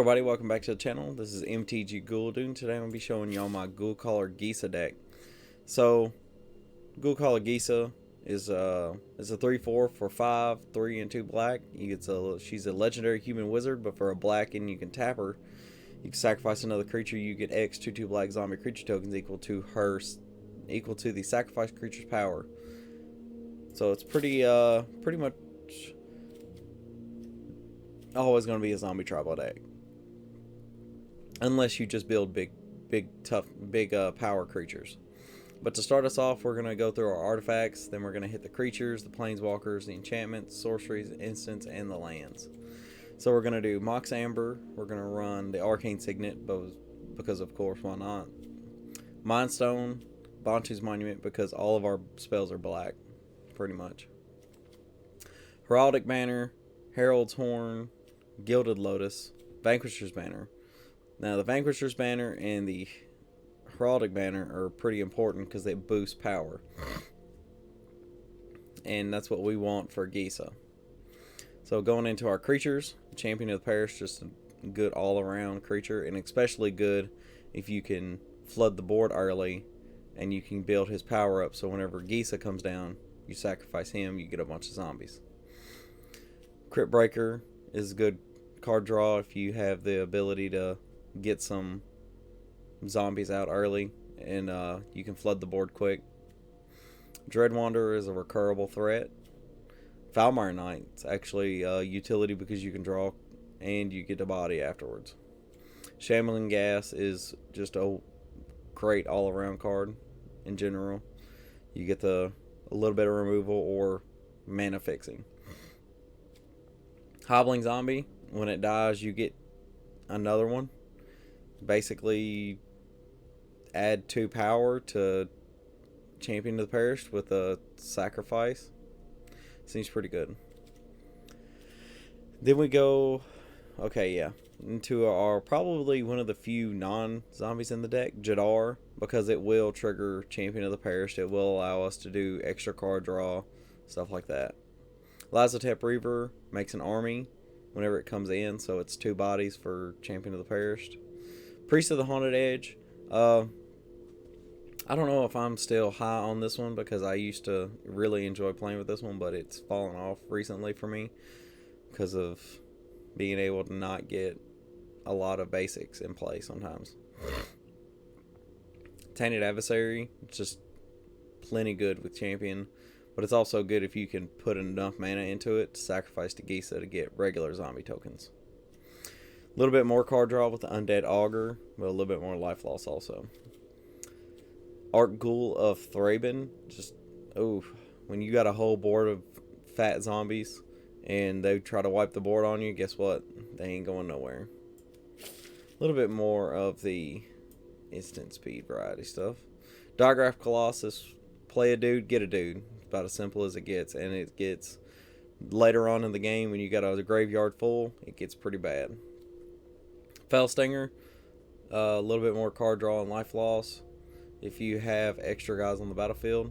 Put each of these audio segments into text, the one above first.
everybody, welcome back to the channel. This is MTG GhoulDude. Today I'm going to be showing y'all my Ghoulcaller Gisa deck. So, Ghoulcaller Gisa is a 3/4 for 5, 3 and 2 black. She's a legendary human wizard, but for a black and you can tap her, you can sacrifice another creature, you get X 2/2 black zombie creature tokens equal to the sacrificed creature's power. So it's pretty much always going to be a zombie tribal deck. Unless you just build big power creatures. But to start us off, we're going to go through our artifacts, then we're going to hit the creatures, the Planeswalkers, the enchantments, sorceries, instants, and the lands. So we're going to do Mox Amber, we're going to run the Arcane Signet, because of course, why not? Mind Stone, Bantu's Monument, because all of our spells are black, pretty much. Heraldic Banner, Herald's Horn, Gilded Lotus, Vanquisher's Banner. Now, the Vanquisher's Banner and the Heraldic Banner are pretty important because they boost power. And that's what we want for Gisa. So, going into our creatures, Champion of the Parish, just a good all-around creature, and especially good if you can flood the board early and you can build his power up, so whenever Gisa comes down, you sacrifice him, you get a bunch of zombies. Crypt Breaker is a good card draw if you have the ability to get some zombies out early and you can flood the board quick. Dread Wanderer is a recurable threat. Foulmire Knight's actually utility because you can draw and you get a body afterwards. Shambling Gas is just a great all-around card in general. You get a little bit of removal or mana fixing. Hobbling Zombie, when it dies you get another one. Basically add 2 power to Champion of the Parish with a sacrifice. Seems pretty good. Then we go into our probably one of the few non-zombies in the deck, Jadar, because it will trigger Champion of the Parish. It will allow us to do extra card draw, stuff like that. Lazotep Reaver makes an army whenever it comes in, so it's 2 bodies for Champion of the Parish. Priest of the Haunted Edge. I don't know if I'm still high on this one because I used to really enjoy playing with this one, but it's fallen off recently for me because of being able to not get a lot of basics in play sometimes. Tainted Adversary, just plenty good with Champion, but it's also good if you can put enough mana into it to sacrifice to Gisa to get regular zombie tokens. A little bit more card draw with the Undead Augur, but a little bit more life loss also. Arc Ghoul of Thraben, when you got a whole board of fat zombies and they try to wipe the board on you, guess what? They ain't going nowhere. A little bit more of the instant speed variety stuff. Diagraph Colossus, play a dude, get a dude. It's about as simple as it gets, and it gets later on in the game when you got a graveyard full, it gets pretty bad. Fellstinger, a little bit more card draw and life loss if you have extra guys on the battlefield.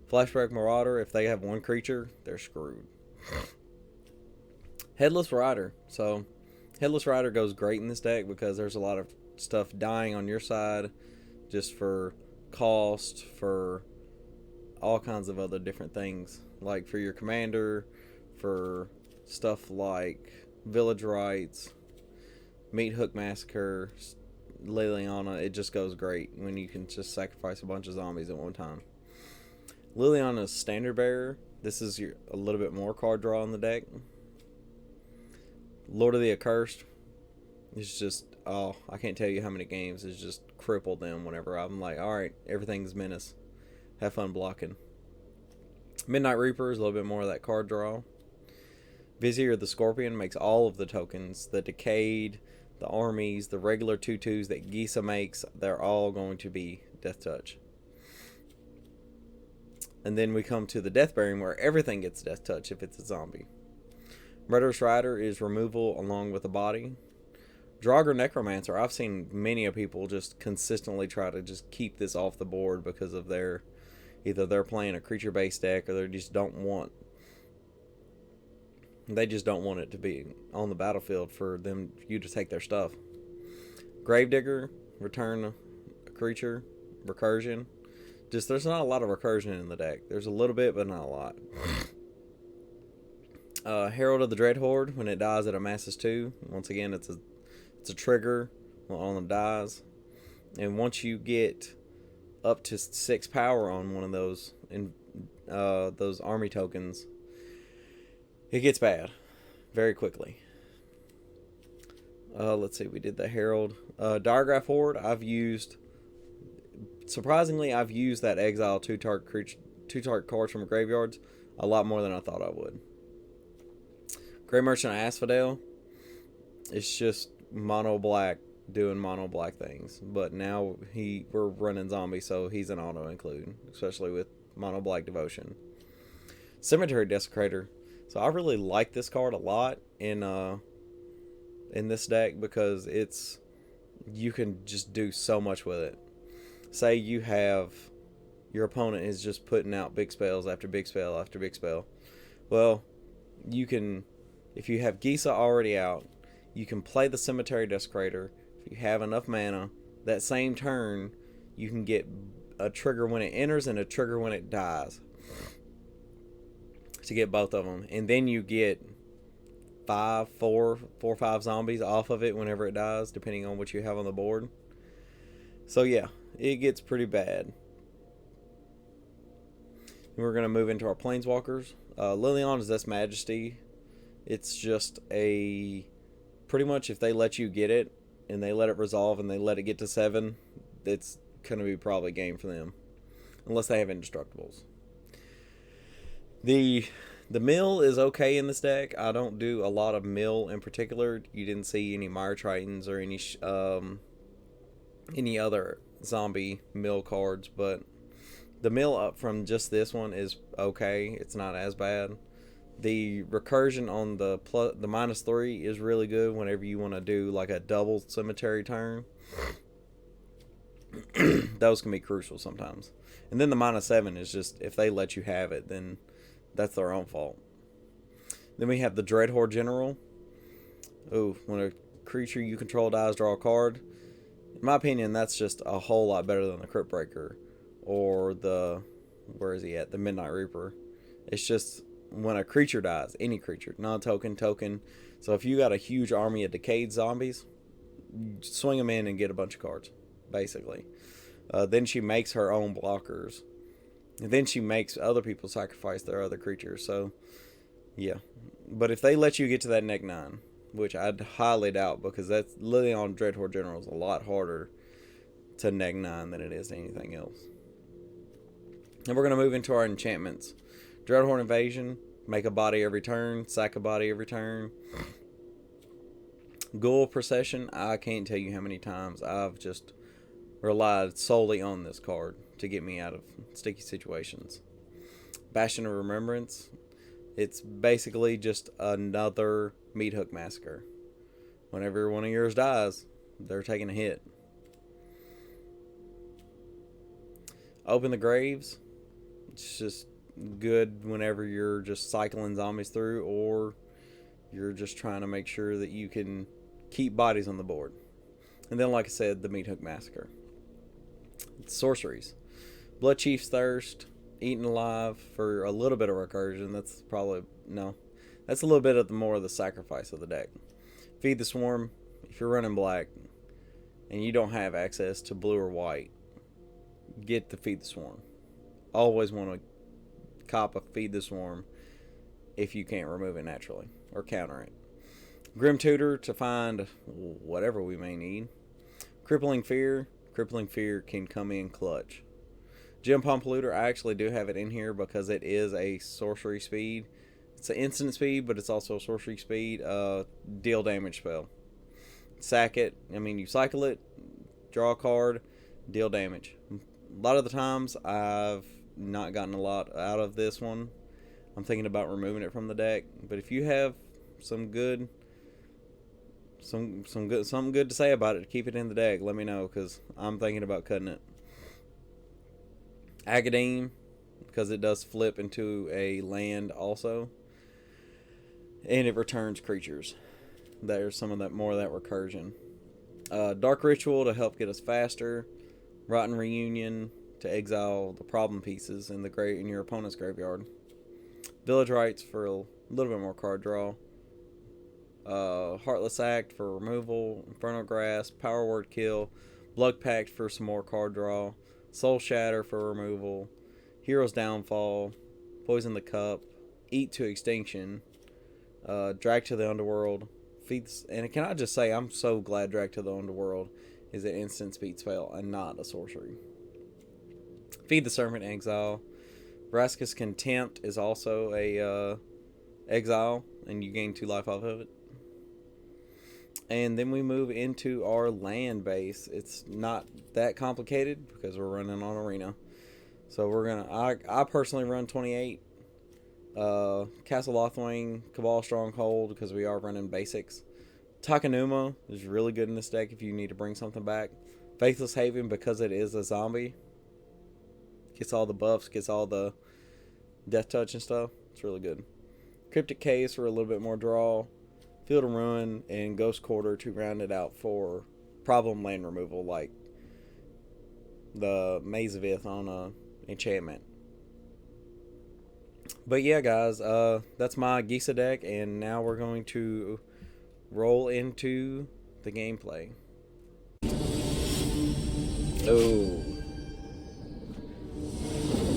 Flashback Marauder, if they have one creature, they're screwed. Headless Rider. So, Headless Rider goes great in this deck because there's a lot of stuff dying on your side just for cost, for all kinds of other different things. Like for your commander, for stuff like Village Rites, Meat Hook Massacre, Liliana. It just goes great when you can just sacrifice a bunch of zombies at one time. Liliana's Standard Bearer. This is a little bit more card draw in the deck. Lord of the Accursed. It's just, I can't tell you how many games it's just crippled them whenever I'm like, alright, everything's menace. Have fun blocking. Midnight Reaper is a little bit more of that card draw. Vizier the Scorpion makes all of the tokens. The Decayed, the armies, the regular 2/2s that Gisa makes, they're all going to be Death Touch. And then we come to the Death Bearing where everything gets Death Touch if it's a zombie. Murderous Rider is removal along with the body. Draugr Necromancer, I've seen many of people just consistently try to just keep this off the board because of either they're playing a creature based deck or they just don't want They just don't want it to be on the battlefield for you to take their stuff. Gravedigger, return a creature, recursion. Just there's not a lot of recursion in the deck. There's a little bit, but not a lot. Herald of the Dreadhorde, when it dies, it amasses 2. Once again, it's a trigger on the dies, and once you get up to 6 power on one of those army tokens, it gets bad very quickly. Let's see, we did the Herald. Diagraph Horde, I've used that exile 2 target cards from graveyards a lot more than I thought I would. Grey Merchant of Asphodel, it's just mono black doing mono black things, but now we're running zombie, so he's an auto include, especially with mono black devotion. Cemetery Desecrator, so I really like this card a lot in this deck because you can just do so much with it. Say you have your opponent is just putting out big spells after big spell after big spell. Well, you can, if you have Gisa already out, you can play the Cemetery Desecrator. If you have enough mana, that same turn, you can get a trigger when it enters and a trigger when it dies. To get both of them. And then you get 4 or 5 zombies off of it whenever it dies, depending on what you have on the board. So yeah, it gets pretty bad. We're going to move into our Planeswalkers. Liliana's Zest Majesty. It's just pretty much if they let you get it and they let it resolve and they let it get to 7, it's going to be probably game for them. Unless they have indestructibles. The mill is okay in this deck. I don't do a lot of mill in particular. You didn't see any Mire Tritons or any other zombie mill cards, but the mill up from just this one is okay. It's not as bad. The recursion on the -3 is really good whenever you want to do like a double cemetery turn. Those can be crucial sometimes. And then the -7 is just, if they let you have it, then that's their own fault. Then we have the Dreadhorde General. Ooh, when a creature you control dies, draw a card. In my opinion, that's just a whole lot better than the Crypt Breaker or the Midnight Reaper. It's just when a creature dies, any creature, non-token, token. So if you got a huge army of decayed zombies, swing them in and get a bunch of cards, basically. Then she makes her own blockers. And then she makes other people sacrifice their other creatures. So, yeah. But if they let you get to that neck 9, which I'd highly doubt, because that's literally on Dreadhorde General is a lot harder to neck 9 than it is to anything else. And we're going to move into our enchantments. Dreadhorde Invasion, make a body every turn, sack a body every turn. Ghoul Procession, I can't tell you how many times I've just relied solely on this card to get me out of sticky situations. Bastion of Remembrance, it's basically just another Meat Hook Massacre. Whenever one of yours dies, they're taking a hit. Open the Graves, it's just good whenever you're just cycling zombies through, or you're just trying to make sure that you can keep bodies on the board. And then, like I said, the Meat Hook Massacre. Sorceries. Blood Chief's Thirst, Eaten Alive for a little bit of recursion. That's a little bit of the sacrifice of the deck. Feed the Swarm. If you're running black and you don't have access to blue or white, get the Feed the Swarm. Always want to cop a Feed the Swarm if you can't remove it naturally or counter it. Grim Tutor to find whatever we may need. Crippling Fear. Crippling Fear can come in clutch. Gem Palm Polluter, I actually do have it in here because it is a sorcery speed. It's an instant speed, but it's also a sorcery speed. Deal damage spell. Sack it. You cycle it, draw a card, deal damage. A lot of the times, I've not gotten a lot out of this one. I'm thinking about removing it from the deck. But if you have something good to say about it, keep it in the deck, let me know, because I'm thinking about cutting it. Agadine, because it does flip into a land also. And it returns creatures. There's some of that more of that recursion. Dark Ritual to help get us faster. Rotten Reunion to exile the problem pieces in your opponent's graveyard. Village Rites for a little bit more card draw. Heartless Act for removal. Infernal Grasp, Power Word Kill. Blood Pact for some more card draw. Soul Shatter for removal. Hero's Downfall. Poison the Cup. Eat to Extinction. Drag to the Underworld. And can I just say, I'm so glad Drag to the Underworld is an instant speed spell and not a sorcery. Feed the Serpent, exile. Vraska's Contempt is also a exile, and you gain 2 life off of it. And then we move into our land base. It's not that complicated because we're running on Arena. So we're gonna. I personally run 28. Castle Lothwain, Cabal Stronghold because we are running basics. Takenuma is really good in this deck if you need to bring something back. Faithless Haven because it is a zombie. Gets all the buffs, gets all the death touch and stuff. It's really good. Cryptic Case for a little bit more draw. Field of Ruin and Ghost Quarter to round it out for problem land removal like the Maze of Ith on a enchantment. But yeah, guys, that's my Gisa deck, and now we're going to roll into the gameplay. Oh,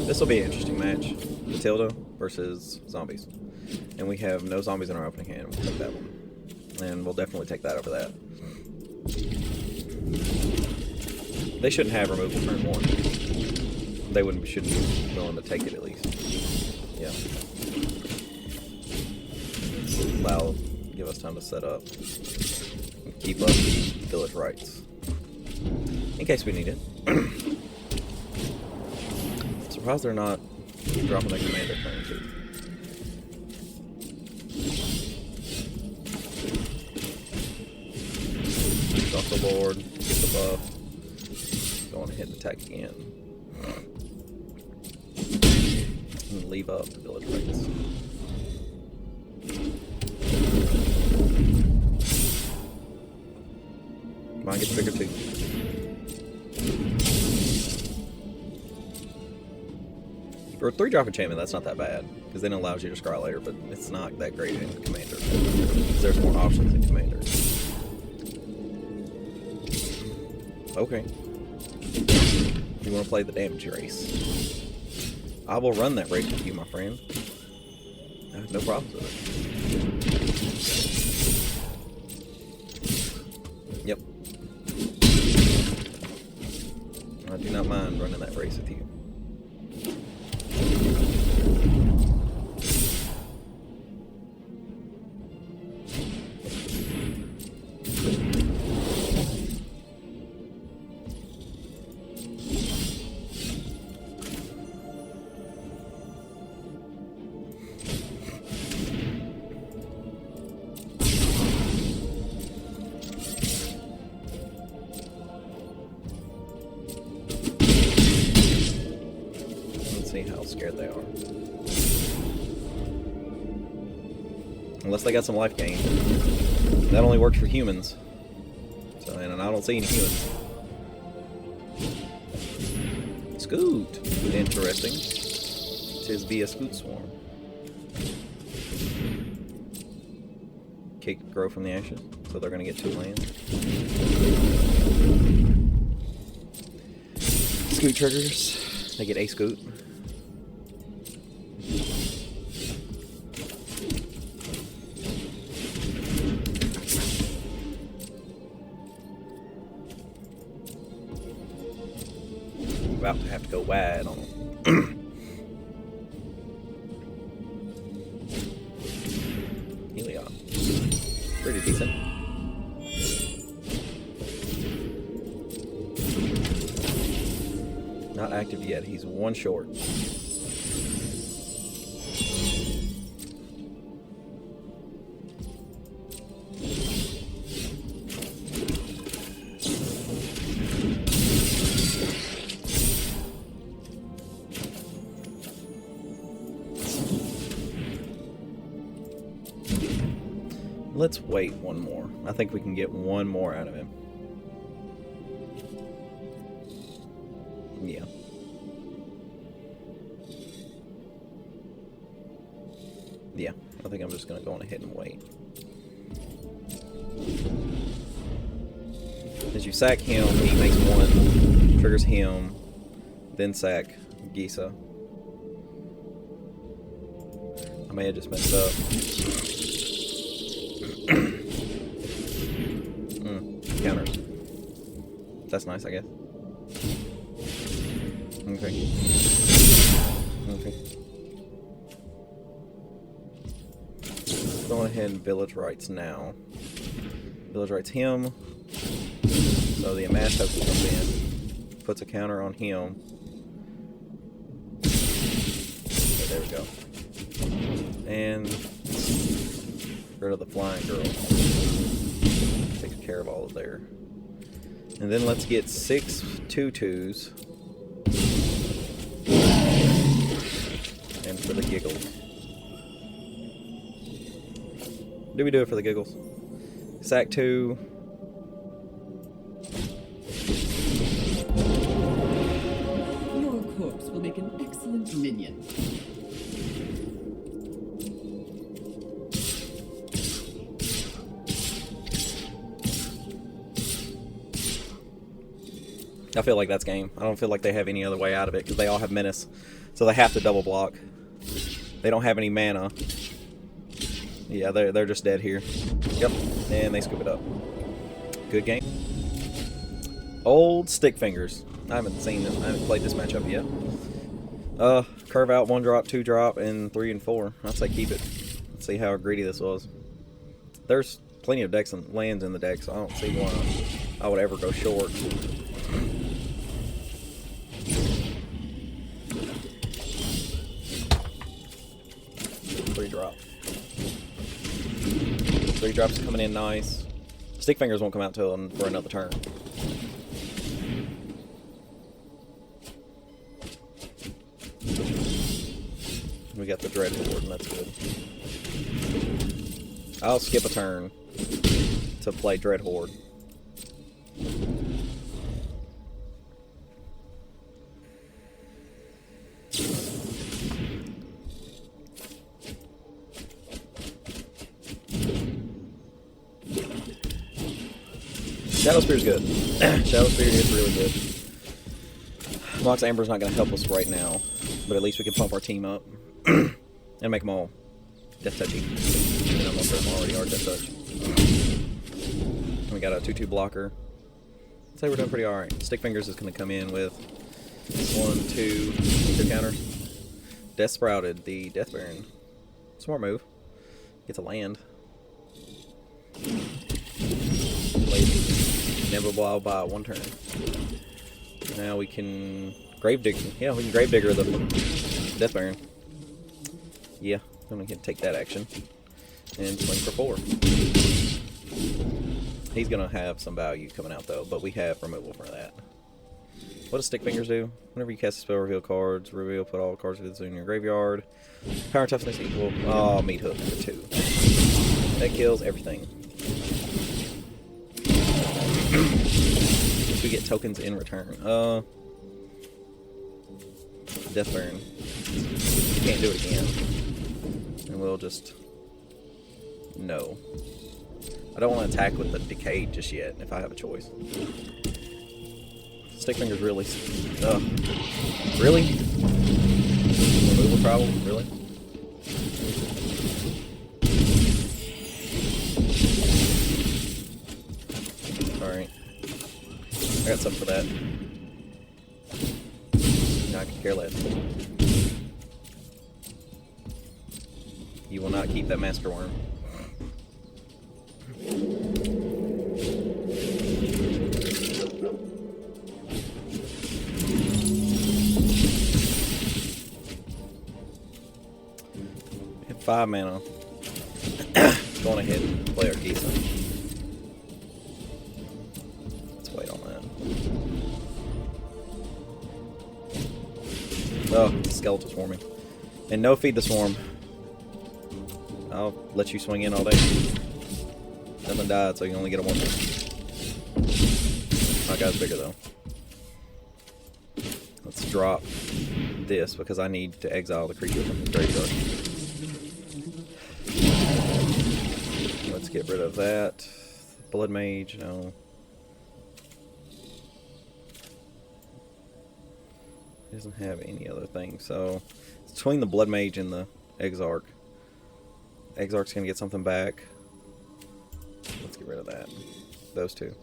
this will be an interesting match. Matilda versus zombies, and we have no zombies in our opening hand. We'll take that one, and we'll definitely take that over that. They shouldn't have removal turn 1. They shouldn't be willing to take it at least. Yeah. Give us time to set up. And keep up village rights. In case we need it. Surprised they're not dropping the commander turn too. Drop the Lord, get the buff. Go on ahead and attack again. And leave up the village rights. Come on, get bigger too. For a 3-drop enchantment, that's not that bad, because then it allows you to scry later, but it's not that great in Commander. There's more options in Commander. Okay. You want to play the damage race? I will run that race with you, my friend. I have no problems with it. Yep. I do not mind running that race with you. See how scared they are. Unless they got some life gain. That only works for humans. So, and I don't see any humans. Scoot. Interesting. It says via Scoot Swarm. Cake grow from the ashes. So they're going to get 2 lands. Scoot triggers. They get a Scoot. About to have to go wide on them. Helios. Pretty decent. Not active yet. He's 1 short. Let's wait one more. I think we can get one more out of him. Yeah. Yeah, I think I'm just going to go on ahead and wait. As you sack him, he makes one, triggers him, then sack Gisa. I may have just messed up. Counters. That's nice, I guess. Okay. Okay. Go ahead and village rights now. Village rights him. So the amass token comes in. Puts a counter on him. Okay, there we go. And get rid of the flying girl. Takes care of all of there. And then let's get 6 2/2s. And for the giggles. Do we do it for the giggles? Sack 2. Your corpse will make an excellent minion. I feel like that's game. I don't feel like they have any other way out of it because they all have menace. So they have to double block. They don't have any mana. Yeah, they're just dead here. Yep, and they scoop it up. Good game. Old stick fingers. I haven't seen this. I haven't played this matchup yet. Curve out 1 drop, 2 drop, and 3 and 4. I'd say keep it. Let's see how greedy this was. There's plenty of decks and lands in the deck, so I don't see why I would ever go short. 3 drop. 3 drops coming in nice. Stick fingers won't come out till for another turn. We got the Dread Horde, and that's good. I'll skip a turn to play Dread Horde. Shadow Spear's good. Shadow Spear is really good. Mox Amber's not going to help us right now, but at least we can pump our team up and make them all death touchy. And I'm most of them already are death touch. We got a 2/2 blocker. I'd say we're doing pretty alright. Stick Fingers is going to come in with 1, 2 counters. Death Sprouted, the Death Baron. Smart move. Gets a land. Never blow by 1 turn. Now we can Gravedigger. Yeah, we can Gravedigger the Death Baron. Yeah, then we can take that action and swing for 4. He's gonna have some value coming out though, but we have removal for that. What does Stick Fingers do? Whenever you cast a spell, reveal cards. Reveal, put all cards in your graveyard. Power toughness equal. Oh, Meat Hook for 2. That kills everything. We get tokens in return. Death Baron. Can't do it again. And we'll just... No. I don't want to attack with the Decayed just yet, if I have a choice. Stick Fingers really... Really? Removal problem? Really? Alright. I got something for that. No, I can care less. You will not keep that Master Worm. We have 5 mana. Going ahead and play our Gisa. Oh, Skeletal Swarming. And no Feed the Swarm. I'll let you swing in all day. Nothing died, so you only get a 1/1. My guy's bigger though. Let's drop this because I need to exile the creature from the graveyard. Let's get rid of that. Blood Mage, no. He doesn't have any other thing, so it's between the Blood Mage and the Exarch. Exarch's gonna get something back. Let's get rid of that. Those two.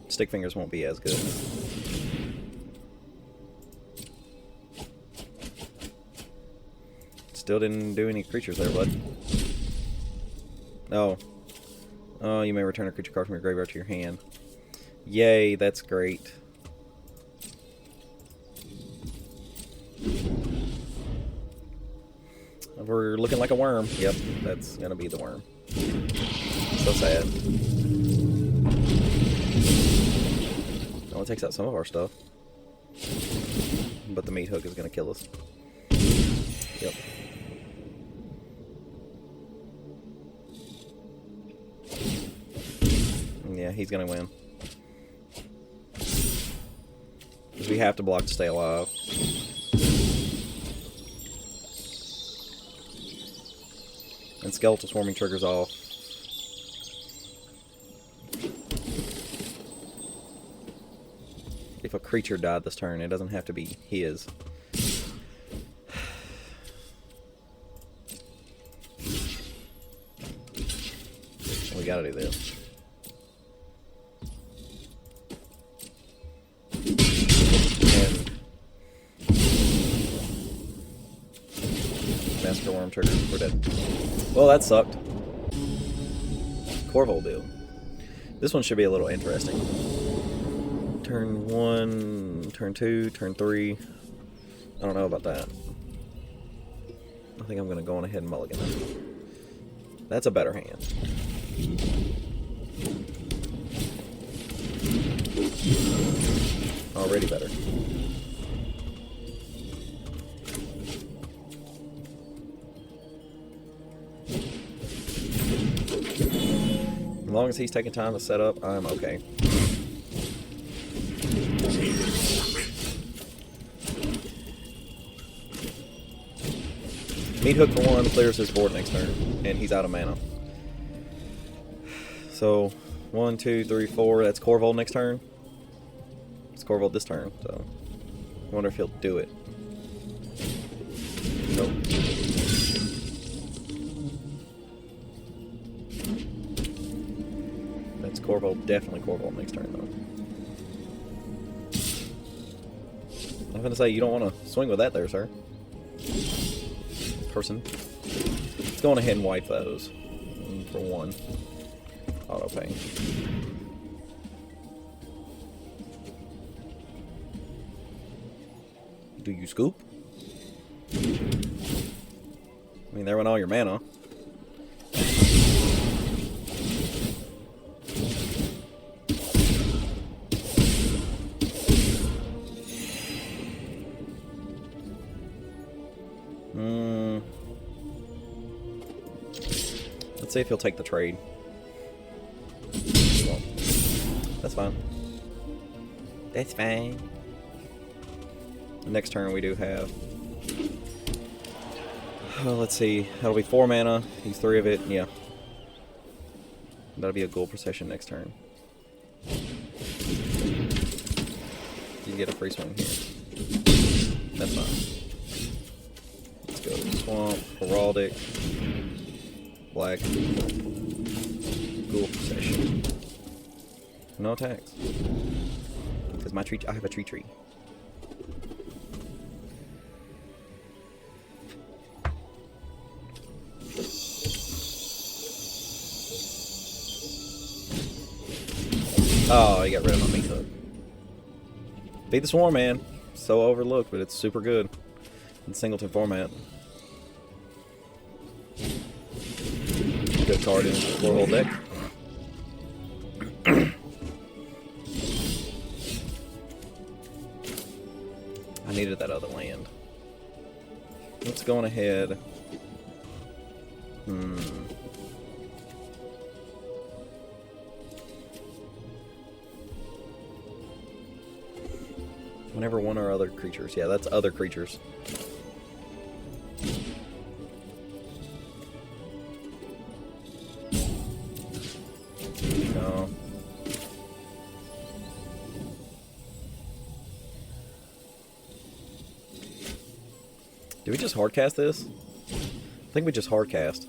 Stick Fingers won't be as good. Still didn't do any creatures there, bud. No. Oh, you may return a creature card from your graveyard to your hand. Yay, that's great. We're looking like a worm. Yep, that's gonna be the worm. So sad. Oh, it takes out some of our stuff. But the meat hook is gonna kill us. Yep. Yeah, he's gonna win. Because we have to block to stay alive. And Skeletal Swarming triggers off. If a creature died this turn, it doesn't have to be his. We gotta do this. Master Worm trigger. We're dead. Well, that sucked. GhoulDude. This one should be a little interesting. Turn 1, turn 2, turn 3. I don't know about that. I think I'm going to go on ahead and mulligan it. That's a better hand. Already better. As long as he's taking time to set up, I'm okay. Meat Hook for 1 clears his board next turn, and he's out of mana. So, 1, 2, 3, 4, that's Corvold next turn. It's Corvold this turn, so I wonder if he'll do it. Nope. That's Corvold, definitely Corvold next turn, though. I'm gonna say you don't want to swing with that there, sir. Person. Let's go on ahead and wipe those. For 1. Auto pay. Do you scoop? I mean, there went all your mana. Let's see if he'll take the trade. Well, that's fine. That's fine. Next turn we do have... let's see. That'll be 4 mana. He's 3 of it. Yeah. That'll be a Ghoul Procession next turn. You get a free swing here. That's fine. Let's go Swamp, Heraldic, Black, Ghoul Procession. No attacks. Because my tree, I have a tree. Oh, he got rid of my meat hook. Beat the Swarm, man. So overlooked, but it's super good in Singleton format. Good card in the World deck. I needed that other land. Let's go on ahead. Whenever one or other creatures. Yeah, that's other creatures. No. Did we just hardcast this? I think we just hardcast.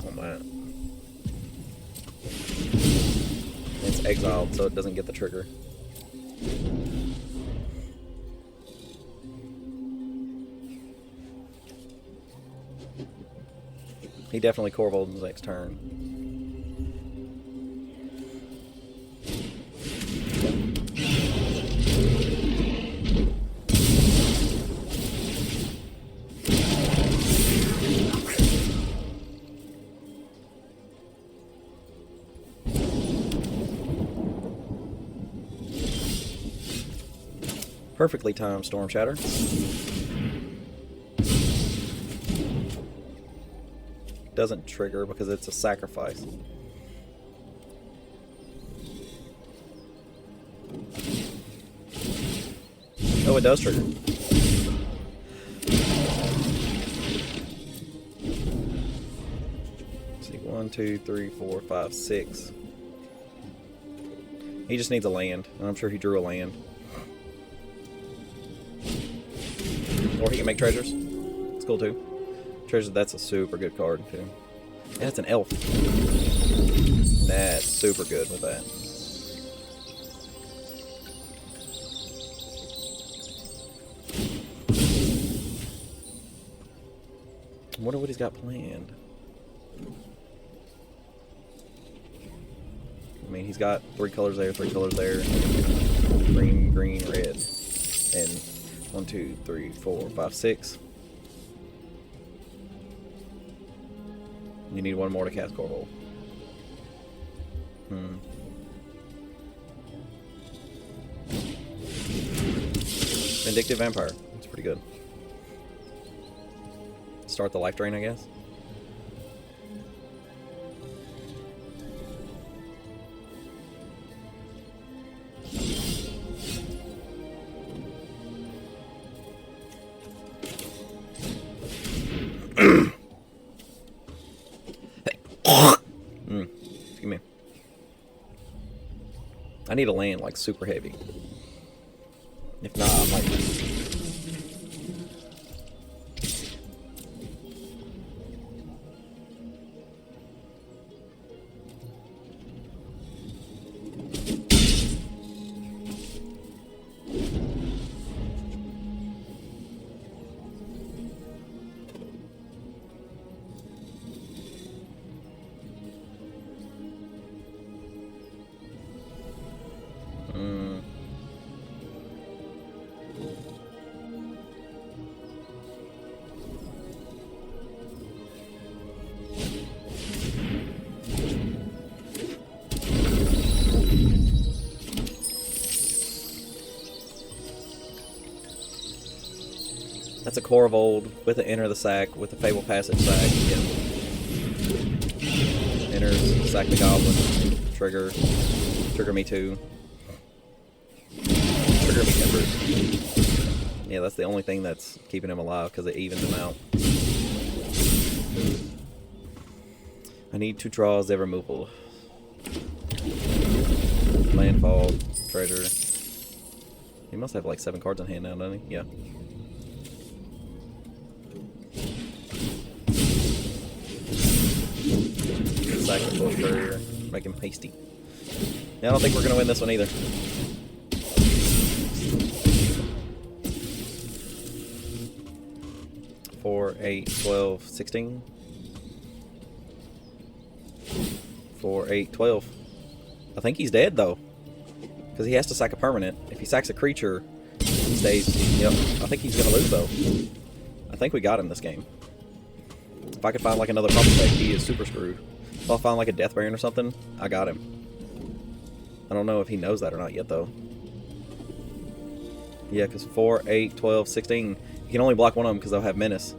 Oh man. It's exiled, so it doesn't get the trigger. He definitely Corvold his next turn. Perfectly timed Storm Shatter. Doesn't trigger because it's a sacrifice. Oh, it does trigger. Let's see, 1, 2, 3, 4, 5, 6. He just needs a land, and I'm sure he drew a land. Or he can make treasures. It's cool too. Treasure, that's a super good card too. And it's an elf. That's super good with that. I wonder what he's got planned. I mean, he's got 3 colors there, 3 colors there. Green, green, red. And 1, 2, 3, 4, 5, 6. You need one more to cast Corvold. Vindictive Vampire. That's pretty good. Start the life drain, I guess. Excuse me. I need a land like super heavy. If not, I might. That's a Corvold with an Enter the Sack, with a Fable Passage Sack. Yeah. Enters, sack the Goblin, trigger me too. Trigger me Embers. Yeah, that's the only thing that's keeping him alive, because it evens him out. I need 2 draws, ever removal. Landfall, treasure. He must have like 7 cards in hand now, doesn't he? Yeah. Sack the Bush Courier, make him hasty. Yeah, I don't think we're gonna win this one either. Four, 8, 12, 16. 4, 8, 12. I think he's dead though, because he has to sack a permanent. If he sacks a creature, he stays. Yep. I think he's gonna lose though. I think we got him this game. If I could find like another puppet deck, he is super screwed. If I find like a Death Baron or something, I got him. I don't know if he knows that or not yet though. Yeah, because 4, 8, 12, 16. You can only block one of them because they'll have Menace.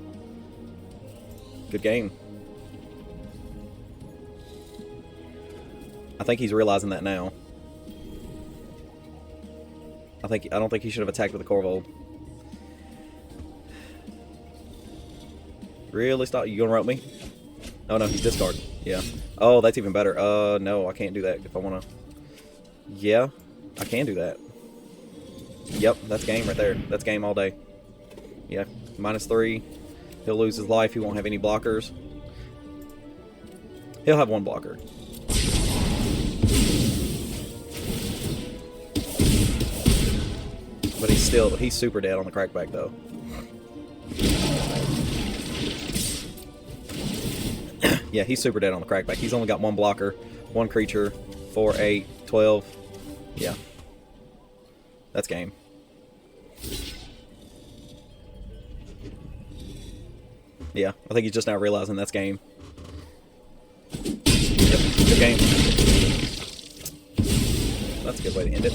Good game. I think he's realizing that now. I don't think he should have attacked with the Corvold. Really? Stop. You gonna rope me? Oh no, he's discarding. Yeah. Oh, that's even better. No, I can't do that if I wanna. Yeah, I can do that. Yep, that's game right there. That's game all day. Yeah, -3. He'll lose his life. He won't have any blockers. He'll have one blocker. But he's super dead on the crackback though. Yeah, he's super dead on the crackback. He's only got one blocker, one creature, 4, 8, 12. Yeah. That's game. Yeah, I think he's just now realizing that's game. Yep, good game. That's a good way to end it.